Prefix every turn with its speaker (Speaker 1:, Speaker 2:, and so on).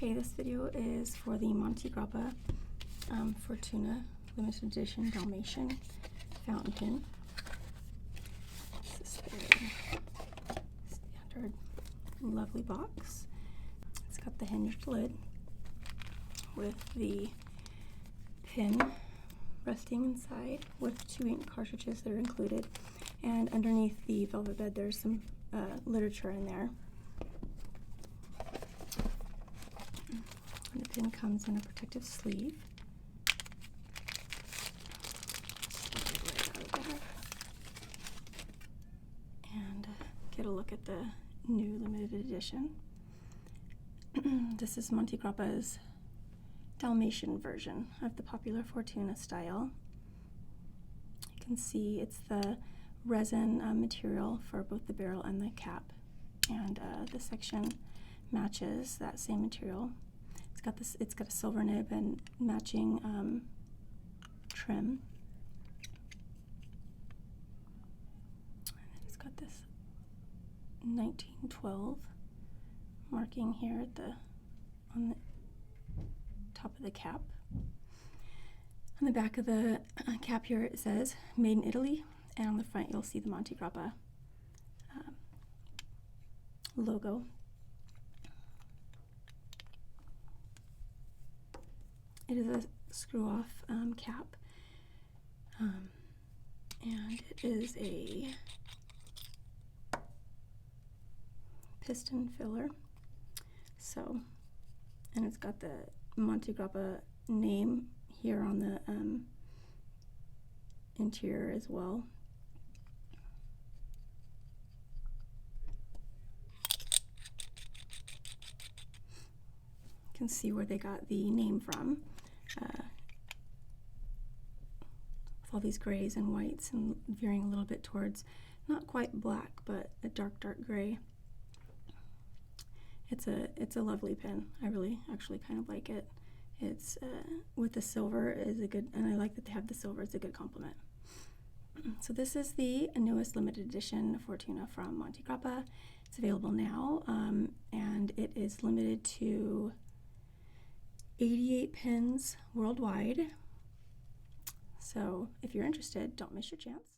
Speaker 1: Okay, this video is for the Montegrappa Fortuna limited edition Dalmatian fountain pen. This is their standard lovely box. It's got the hinged lid with the pin resting inside with 2 ink cartridges that are included, and underneath the velvet bed there's some literature in there. And the pin comes in a protective sleeve. And get a look at the new limited edition. This is Montegrappa's Dalmatian version of the popular Fortuna style. You can see it's the resin material for both the barrel and the cap, and the section matches that same material. It's got a silver nib and matching trim. And it's got this 1912 marking here at on the top of the cap. On the back of the cap here it says "Made in Italy," and on the front you'll see the Montegrappa logo. It is a screw-off cap, and it is a piston filler. So, and it's got the Montegrappa name here on the interior as well. You can see where they got the name from. With all these grays and whites and veering a little bit towards not quite black but a dark gray. It's a lovely pen. I really actually kind of like it. It's with the silver is a good, and I like that they have the silver. It's a good complement. So this is the newest limited edition Fortuna from Montegrappa. It's available now, and it is limited to 88 pins worldwide. So if you're interested, don't miss your chance.